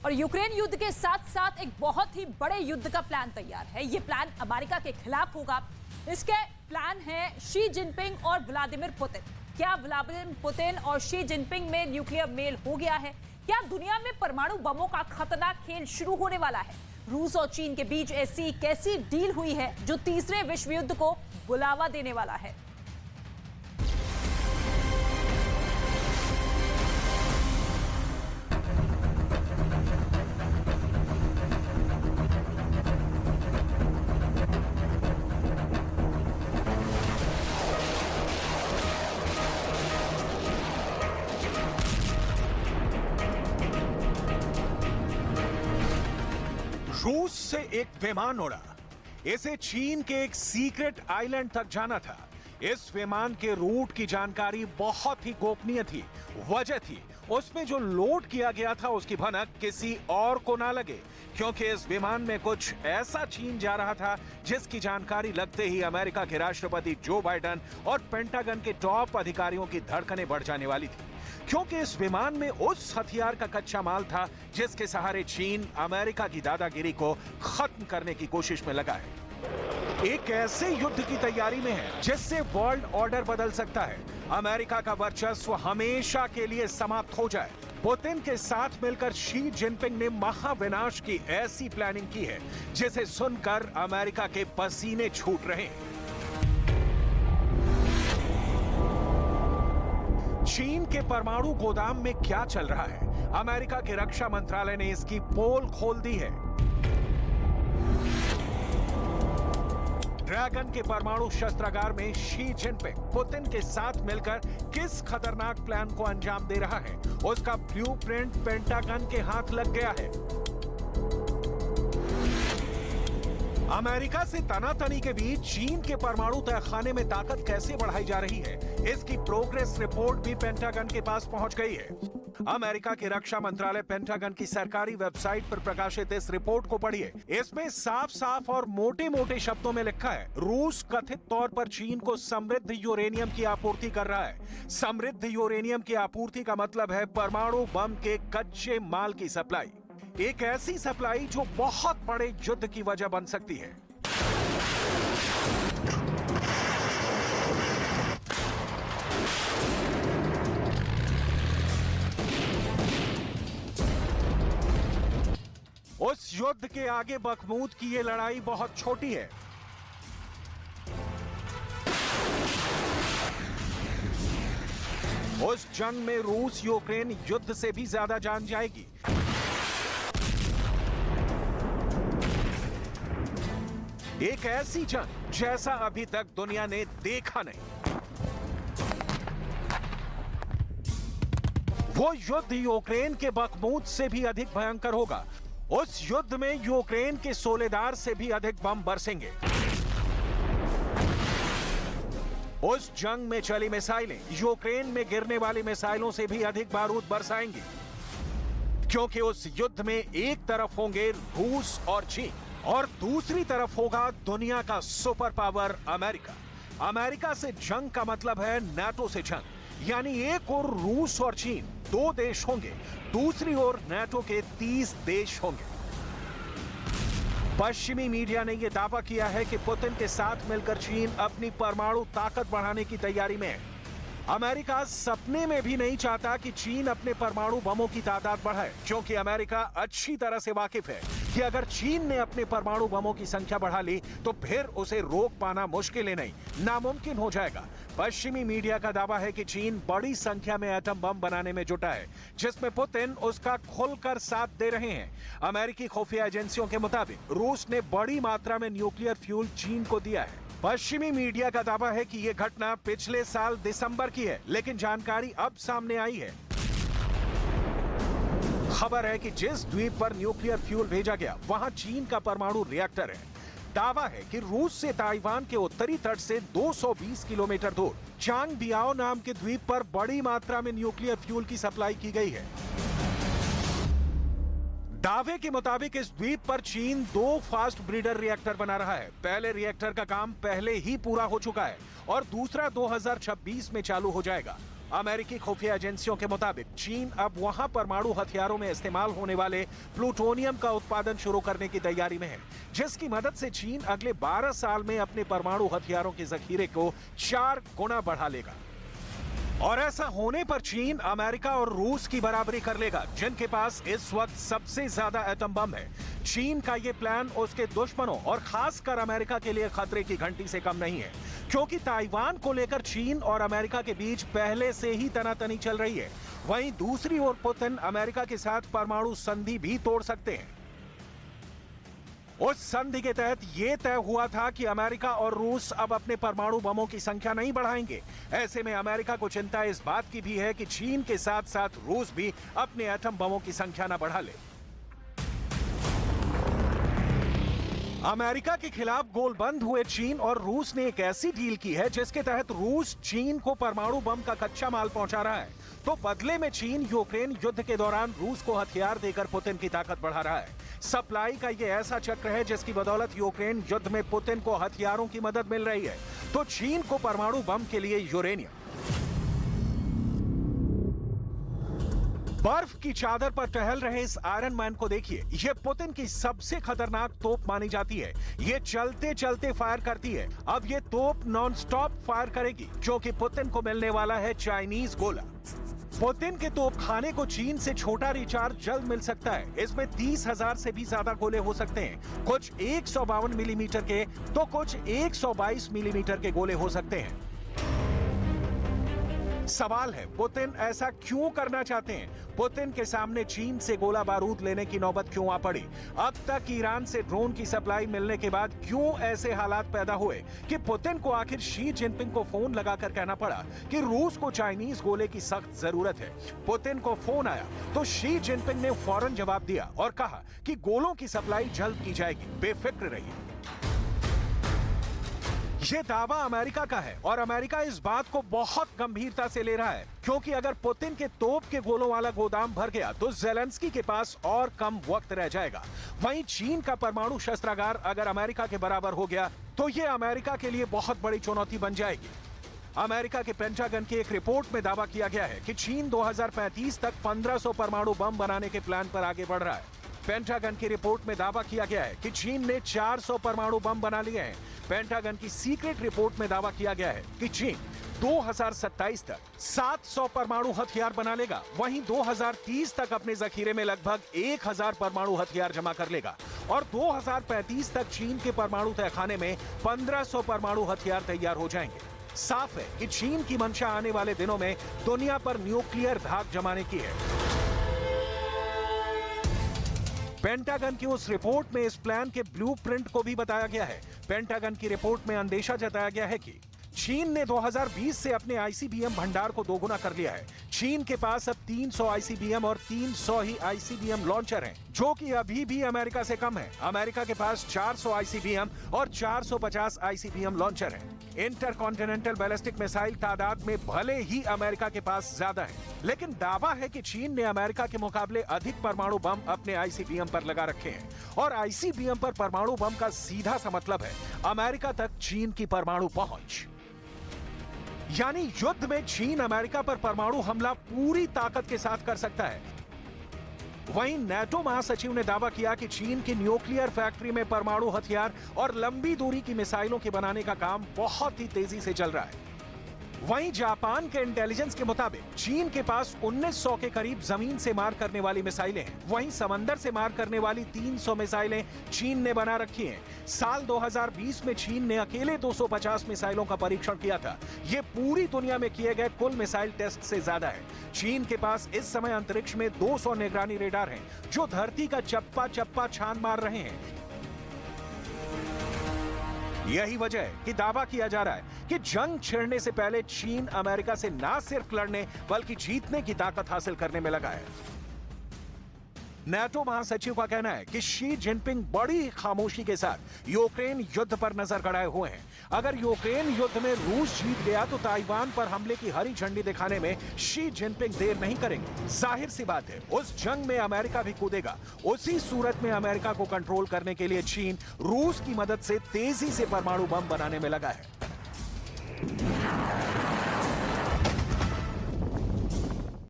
और यूक्रेन युद्ध के साथ साथ एक बहुत ही बड़े युद्ध का प्लान तैयार है। ये प्लान अमेरिका के खिलाफ होगा। इसके प्लान है शी जिनपिंग और व्लादिमीर पुतिन। क्या व्लादिमीर पुतिन और शी जिनपिंग में न्यूक्लियर मेल हो गया है? क्या दुनिया में परमाणु बमों का खतरनाक खेल शुरू होने वाला है? रूस और चीन के बीच ऐसी कैसी डील हुई है जो तीसरे विश्व युद्ध को बुलावा देने वाला है? रूस से एक विमान उड़ा। इसे चीन के एक सीक्रेट आइलैंड तक जाना था। इस विमान के रूट की जानकारी बहुत ही गोपनीय थी। वजह थी उसमें जो लोड किया गया था उसकी भनक किसी और को ना लगे, क्योंकि इस विमान में कुछ ऐसा चीन जा रहा था जिसकी जानकारी लगते ही अमेरिका के राष्ट्रपति जो बाइडेन और पेंटागन के टॉप अधिकारियों की धड़कनें बढ़ जाने वाली थी, क्योंकि इस विमान में उस हथियार का कच्चा माल था जिसके सहारे चीन अमेरिका की दादागिरी को खत्म करने की कोशिश में लगा है। एक ऐसे युद्ध की तैयारी में है जिससे वर्ल्ड ऑर्डर बदल सकता है। अमेरिका का वर्चस्व हमेशा के लिए समाप्त हो जाए। पुतिन के साथ मिलकर शी जिनपिंग ने महाविनाश की ऐसी प्लानिंग की है जिसे सुनकर अमेरिका के पसीने छूट रहे हैं। चीन के परमाणु गोदाम में क्या चल रहा है? अमेरिका के रक्षा मंत्रालय ने इसकी पोल खोल दी है। ड्रैगन के परमाणु शस्त्रागार में शी जिनपिंग पुतिन के साथ मिलकर किस खतरनाक प्लान को अंजाम दे रहा है, उसका ब्लूप्रिंट पेंटागन के हाथ लग गया है। अमेरिका से तनातनी के बीच चीन के परमाणु तहखाने में ताकत कैसे बढ़ाई जा रही है, इसकी प्रोग्रेस रिपोर्ट भी पेंटागन के पास पहुंच गई है। अमेरिका के रक्षा मंत्रालय पेंटागन की सरकारी वेबसाइट पर प्रकाशित इस रिपोर्ट को पढ़िए। इसमें साफ साफ और मोटे मोटे शब्दों में लिखा है, रूस कथित तौर पर चीन को समृद्ध यूरेनियम की आपूर्ति कर रहा है। समृद्ध यूरेनियम की आपूर्ति का मतलब है परमाणु बम के कच्चे माल की सप्लाई। एक ऐसी सप्लाई जो बहुत बड़े युद्ध की वजह बन सकती है। उस युद्ध के आगे बखमूद की ये लड़ाई बहुत छोटी है। उस जंग में रूस यूक्रेन युद्ध से भी ज्यादा जान जाएगी। एक ऐसी जंग जैसा अभी तक दुनिया ने देखा नहीं। वो युद्ध यूक्रेन के बखमूद से भी अधिक भयंकर होगा। उस युद्ध में यूक्रेन के सोलेदार से भी अधिक बम बरसेंगे। उस जंग में चली मिसाइलें यूक्रेन में गिरने वाली मिसाइलों से भी अधिक बारूद बरसाएंगी, क्योंकि उस युद्ध में एक तरफ होंगे रूस और चीन और दूसरी तरफ होगा दुनिया का सुपर पावर अमेरिका। अमेरिका से जंग का मतलब है नाटो से जंग, यानी एक ओर रूस और चीन 2 देश होंगे, दूसरी ओर नाटो के 30 देश होंगे। पश्चिमी मीडिया ने यह दावा किया है कि पुतिन के साथ मिलकर चीन अपनी परमाणु ताकत बढ़ाने की तैयारी में है। अमेरिका सपने में भी नहीं चाहता कि चीन अपने परमाणु बमों की तादाद बढ़ाए, क्योंकि अमेरिका अच्छी तरह से वाकिफ है कि अगर चीन ने अपने परमाणु बमों की संख्या बढ़ा ली तो फिर उसे रोक पाना मुश्किल ही नहीं, नामुमकिन हो जाएगा। पश्चिमी मीडिया का दावा है कि चीन बड़ी संख्या में एटम बम बनाने में जुटा है, जिसमें पुतिन उसका खुलकर साथ दे रहे हैं। अमेरिकी खुफिया एजेंसियों के मुताबिक रूस ने बड़ी मात्रा में न्यूक्लियर फ्यूल चीन को दिया है। पश्चिमी मीडिया का दावा है कि यह घटना पिछले साल दिसंबर की है, लेकिन जानकारी अब सामने आई है। खबर है कि जिस द्वीप पर न्यूक्लियर फ्यूल भेजा गया वहां चीन का परमाणु रिएक्टर है। दावा है कि रूस से ताइवान के उत्तरी तट से 220 किलोमीटर दूर चांग बियाओ नाम के द्वीप पर बड़ी मात्रा में न्यूक्लियर फ्यूल की सप्लाई की गई है। दावे के मुताबिक इस द्वीप पर चीन 2 फास्ट ब्रीडर रिएक्टर बना रहा है। पहले रिएक्टर का काम पहले ही पूरा हो चुका है और दूसरा 2026 में चालू हो जाएगा। अमेरिकी खुफिया एजेंसियों के मुताबिक चीन अब वहां परमाणु हथियारों में इस्तेमाल होने वाले प्लूटोनियम का उत्पादन शुरू करने की तैयारी में है, जिसकी मदद से चीन अगले 12 साल में अपने परमाणु हथियारों के जखीरे को 4 गुना बढ़ा लेगा। और ऐसा होने पर चीन अमेरिका और रूस की बराबरी कर लेगा, जिनके पास इस वक्त सबसे ज्यादा एटम बम है। चीन का यह प्लान उसके दुश्मनों और खासकर अमेरिका के लिए खतरे की घंटी से कम नहीं है, क्योंकि ताइवान को लेकर चीन और अमेरिका के बीच पहले से ही तनातनी चल रही है। वहीं दूसरी ओर पुतिन अमेरिका के साथ परमाणु संधि भी तोड़ सकते हैं। उस संधि के तहत यह तय हुआ था कि अमेरिका और रूस अब अपने परमाणु बमों की संख्या नहीं बढ़ाएंगे। ऐसे में अमेरिका को चिंता इस बात की भी है कि चीन के साथ साथ रूस भी अपने एटम बमों की संख्या न बढ़ा ले। अमेरिका के खिलाफ गोलबंद हुए चीन और रूस ने एक ऐसी डील की है जिसके तहत रूस चीन को परमाणु बम का कच्चा माल पहुंचा रहा है, तो बदले में चीन यूक्रेन युद्ध के दौरान रूस को हथियार देकर पुतिन की ताकत बढ़ा रहा है। सप्लाई का यह ऐसा चक्र है जिसकी बदौलत यूक्रेन युद्ध में पुतिन को हथियारों की मदद मिल रही है, तो चीन को परमाणु बम के लिए यूरेनियम। बर्फ की चादर पर टहल रहे इस आयरन मैन को देखिए। यह पुतिन की सबसे खतरनाक तोप मानी जाती है। यह चलते चलते फायर करती है। अब यह तोप नॉन स्टॉप फायर करेगी, क्योंकि पुतिन को मिलने वाला है चाइनीज गोला। पुतिन के तोपखाने को चीन से छोटा रिचार्ज जल्द मिल सकता है। इसमें 30,000 से भी ज्यादा गोले हो सकते हैं। कुछ 152 मिलीमीटर के तो कुछ 122 मिलीमीटर के गोले हो सकते हैं। सवाल है, पुतिन ऐसा क्यों करना चाहते हैं? पुतिन के सामने चीन से गोला बारूद लेने की नौबत क्यों आ पड़ी? अब तक ईरान से ड्रोन की सप्लाई मिलने के बाद क्यों ऐसे हालात पैदा हुए कि पुतिन को आखिर शी जिनपिंग को फोन लगाकर कहना पड़ा कि रूस को चाइनीज गोले की सख्त जरूरत है? पुतिन को फोन आया तो शी जिनपिंग ने फौरन जवाब दिया और कहा कि गोलों की सप्लाई जल्द की जाएगी, बेफिक्र रहिए। यह दावा अमेरिका का है और अमेरिका इस बात को बहुत गंभीरता से ले रहा है, क्योंकि अगर पुतिन के तोप के गोलों वाला गोदाम भर गया तो जेलेंस्की के पास और कम वक्त रह जाएगा। वहीं चीन का परमाणु शस्त्रागार अगर अमेरिका के बराबर हो गया तो यह अमेरिका के लिए बहुत बड़ी चुनौती बन जाएगी। अमेरिका के पेंटागन की एक रिपोर्ट में दावा किया गया है कि चीन 2035 तक 1500 परमाणु बम बनाने के प्लान पर आगे बढ़ रहा है। पेंटागन की रिपोर्ट में दावा किया गया है कि चीन ने 400 परमाणु बम बना लिए हैं। पेंटागन की सीक्रेट रिपोर्ट में दावा किया गया है कि चीन 2027 तक 700 परमाणु हथियार बना लेगा। वहीं 2030 तक अपने जखीरे में लगभग 1000 परमाणु हथियार जमा कर लेगा और 2035 तक चीन के परमाणु तहखाने में 1500 परमाणु हथियार तैयार हो जाएंगे। साफ है कि चीन की मंशा आने वाले दिनों में दुनिया पर न्यूक्लियर धाक जमाने की है। पेंटागन की उस रिपोर्ट में इस प्लान के ब्लूप्रिंट को भी बताया गया है। पेंटागन की रिपोर्ट में अंदेशा जताया गया है कि चीन ने 2020 से अपने आईसीबीएम भंडार को दोगुना कर लिया है। चीन के पास अब 300 आईसीबीएम और 300 ही आईसीबीएम लॉन्चर हैं, जो कि अभी भी अमेरिका से कम है। अमेरिका के पास 400 आईसीबीएम और 450 आईसीबीएम लॉन्चर हैं। इंटरकॉन्टिनेंटल बैलिस्टिक मिसाइल तादाद में भले ही अमेरिका के पास ज्यादा है, लेकिन दावा है कि चीन ने अमेरिका के मुकाबले अधिक परमाणु बम अपने आईसीबीएम पर लगा रखे हैं। और आईसीबीएम पर परमाणु बम का सीधा सा मतलब है अमेरिका तक चीन की परमाणु पहुंच। यानी युद्ध में चीन अमेरिका पर परमाणु हमला पूरी ताकत के साथ कर सकता है। वहीं नेटो महासचिव ने दावा किया कि चीन की न्यूक्लियर फैक्ट्री में परमाणु हथियार और लंबी दूरी की मिसाइलों के बनाने का काम बहुत ही तेजी से चल रहा है। वहीं जापान के इंटेलिजेंस के मुताबिक चीन के पास 1900 के करीब जमीन से मार करने वाली मिसाइलें हैं। वहीं समंदर से मार करने वाली 300 मिसाइलें चीन ने बना रखी हैं। साल 2020 में चीन ने अकेले 250 मिसाइलों का परीक्षण किया था। ये पूरी दुनिया में किए गए कुल मिसाइल टेस्ट से ज्यादा है। चीन के पास इस समय अंतरिक्ष में 200 निगरानी रेडार हैं, जो धरती का चप्पा चप्पा छान मार रहे हैं। यही वजह है कि दावा किया जा रहा है कि जंग छिड़ने से पहले चीन अमेरिका से ना सिर्फ लड़ने बल्कि जीतने की ताकत हासिल करने में लगा है। नेटो महासचिव का कहना है कि शी जिनपिंग बड़ी खामोशी के साथ यूक्रेन युद्ध पर नजर गड़ाए हुए हैं। अगर यूक्रेन युद्ध में रूस जीत गया तो ताइवान पर हमले की हरी झंडी दिखाने में शी जिनपिंग देर नहीं करेंगे। जाहिर सी बात है, उस जंग में अमेरिका भी कूदेगा। उसी सूरत में अमेरिका को कंट्रोल करने के लिए चीन रूस की मदद से तेजी से परमाणु बम बनाने में लगा है।